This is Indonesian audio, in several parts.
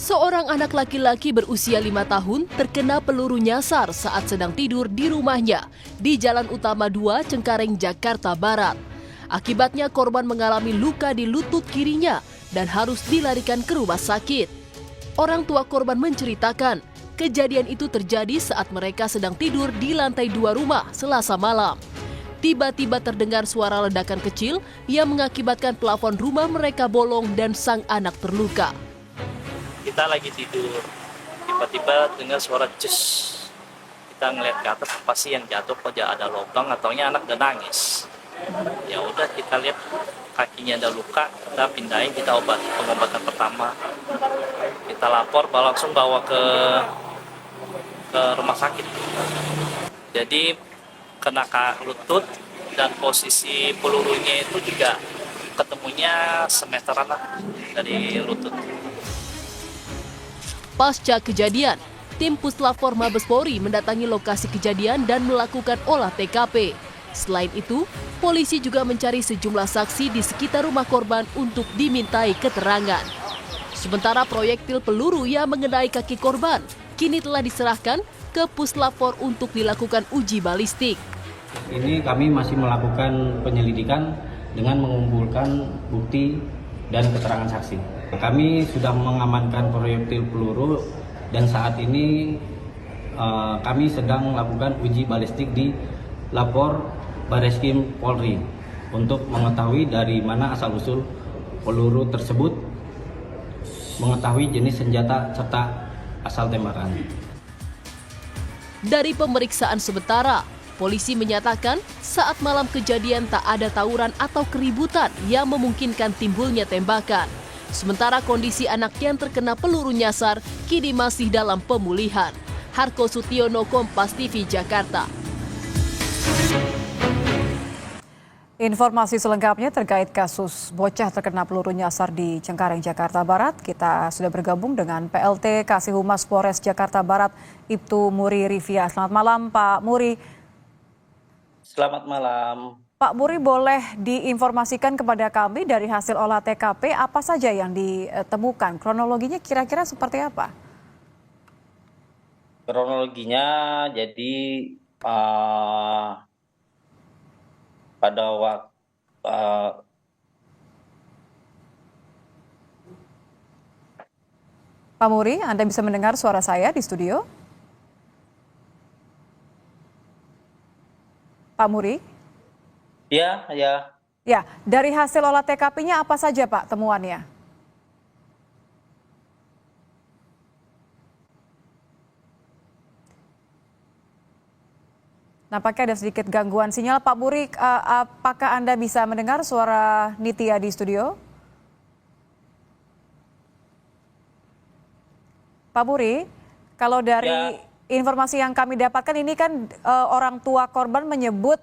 Seorang anak laki-laki berusia 5 tahun terkena peluru nyasar saat sedang tidur di rumahnya di Jalan Utama 2 Cengkareng, Jakarta Barat. Akibatnya korban mengalami luka di lutut kirinya dan harus dilarikan ke rumah sakit. Orang tua korban menceritakan, kejadian itu terjadi saat mereka sedang tidur di lantai 2 rumah Selasa malam. Tiba-tiba terdengar suara ledakan kecil yang mengakibatkan plafon rumah mereka bolong dan sang anak terluka. Kita lagi tidur, tiba-tiba dengar suara cus. Kita ngeliat ke atas, apa sih yang jatuh, kok ada lubang ataunya anak udah nangis. Ya udah, kita lihat kakinya ada luka, kita pindahin, kita pengobatan pertama. Kita lapor, langsung bawa ke rumah sakit. Jadi kena lutut dan posisi pelurunya itu juga ketemunya semeteran lah dari lutut. Pasca kejadian, tim Puslapor Mabes Polri mendatangi lokasi kejadian dan melakukan olah TKP. Selain itu, polisi juga mencari sejumlah saksi di sekitar rumah korban untuk dimintai keterangan. Sementara proyektil peluru yang mengenai kaki korban kini telah diserahkan ke Puslapor untuk dilakukan uji balistik. Ini kami masih melakukan penyelidikan dengan mengumpulkan bukti dan keterangan saksi. Kami sudah mengamankan proyektil peluru dan saat ini kami sedang melakukan uji balistik di Lapor Bareskrim Polri untuk mengetahui dari mana asal-usul peluru tersebut, mengetahui jenis senjata serta asal tembakan. Dari pemeriksaan sementara, polisi menyatakan saat malam kejadian tak ada tawuran atau keributan yang memungkinkan timbulnya tembakan. Sementara kondisi anak yang terkena peluru nyasar kini masih dalam pemulihan. Harko Sutiono, Kompas TV, Jakarta. Informasi selengkapnya terkait kasus bocah terkena peluru nyasar di Cengkareng, Jakarta Barat. Kita sudah bergabung dengan PLT Kasih Humas Polres Jakarta Barat, Ibtu Muri Rivia. Selamat malam, Pak Muri. Selamat malam. Pak Muri, boleh diinformasikan kepada kami dari hasil olah TKP apa saja yang ditemukan? Kronologinya kira-kira seperti apa? Kronologinya jadi pada waktu Pak Muri, Anda bisa mendengar suara saya di studio? Pak Muri? Ya. Ya, dari hasil olah TKP-nya apa saja Pak temuannya? Nampaknya ada sedikit gangguan sinyal. Pak Muri, apakah Anda bisa mendengar suara Nitya di studio? Pak Muri, kalau dari informasi yang kami dapatkan ini kan orang tua korban menyebut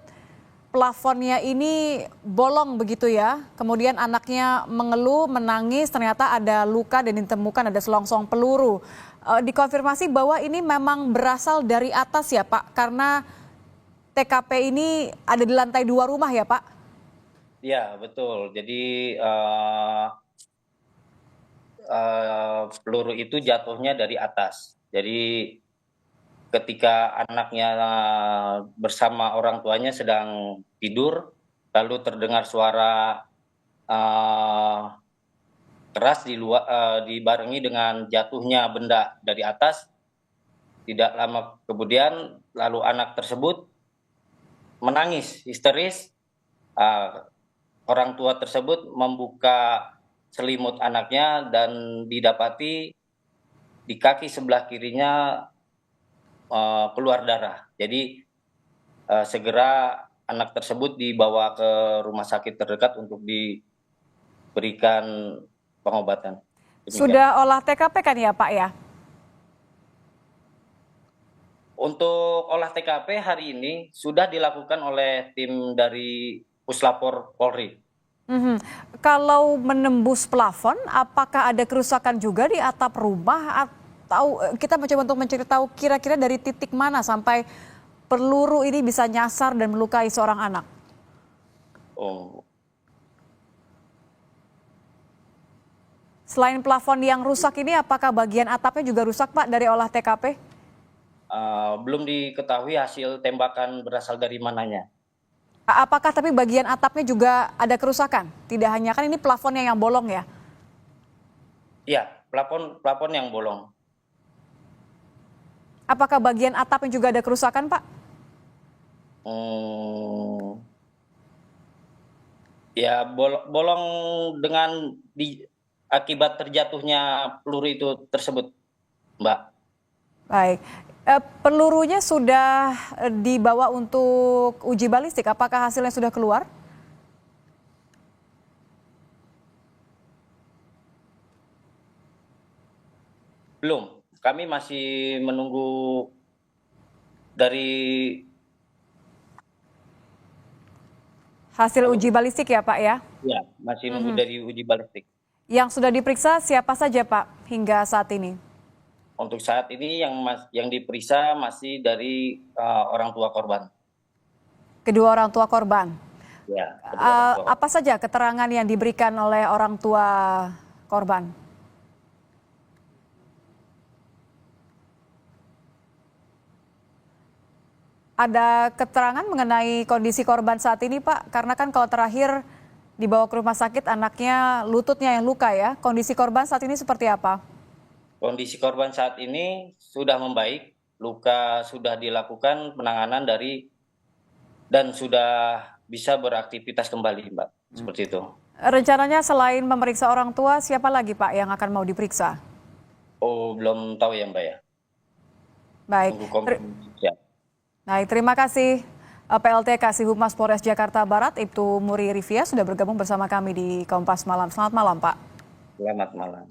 plafonnya ini bolong begitu ya. Kemudian anaknya mengeluh, menangis, ternyata ada luka dan ditemukan ada selongsong peluru. Dikonfirmasi bahwa ini memang berasal dari atas ya Pak, karena TKP ini ada di lantai 2 rumah ya Pak? Ya, betul. Jadi peluru itu jatuhnya dari atas. Jadi ketika anaknya bersama orang tuanya sedang tidur, lalu terdengar suara keras dibarengi dengan jatuhnya benda dari atas. Tidak lama kemudian, lalu anak tersebut menangis histeris. Orang tua tersebut membuka selimut anaknya dan didapati di kaki sebelah kirinya keluar darah. Jadi segera anak tersebut dibawa ke rumah sakit terdekat untuk diberikan pengobatan. Demikian. Sudah olah TKP kan ya Pak ya? Untuk olah TKP hari ini sudah dilakukan oleh tim dari Puslapor Polri. Kalau menembus plafon, apakah ada kerusakan juga di atap rumah? Atau kita mencoba untuk mencari tahu kira-kira dari titik mana sampai peluru ini bisa nyasar dan melukai seorang anak? Selain plafon yang rusak ini, apakah bagian atapnya juga rusak Pak dari olah TKP? Belum diketahui hasil tembakan berasal dari mananya. Apakah tapi bagian atapnya juga ada kerusakan? Tidak hanya kan ini plafonnya yang bolong ya? Iya, plafon yang bolong. Apakah bagian atapnya juga ada kerusakan Pak? Ya, bolong dengan akibat terjatuhnya peluru itu tersebut, Mbak. Baik. Pelurunya sudah dibawa untuk uji balistik. Apakah hasilnya sudah keluar? Belum. Kami masih menunggu dari Hasil uji balistik ya Pak ya? ya, masih nunggu dari uji balistik. Yang sudah diperiksa siapa saja Pak hingga saat ini? Untuk saat ini yang diperiksa masih dari orang tua korban. Kedua orang tua korban. Ya, kedua orang tua. Apa saja keterangan yang diberikan oleh orang tua korban? Ada keterangan mengenai kondisi korban saat ini Pak? Karena kan kalau terakhir dibawa ke rumah sakit anaknya lututnya yang luka ya. Kondisi korban saat ini seperti apa? Kondisi korban saat ini sudah membaik, luka sudah dilakukan penanganan dan sudah bisa beraktivitas kembali, Mbak. Seperti itu. Rencananya selain memeriksa orang tua, siapa lagi Pak yang akan mau diperiksa? Oh, belum tahu ya, Mbak ya. Baik. Tunggu konfirmasi. Ya. Baik, terima kasih PLT Kasih Humas Polres Jakarta Barat, Ibtu Muri Rivia sudah bergabung bersama kami di Kompas Malam. Selamat malam, Pak. Selamat malam.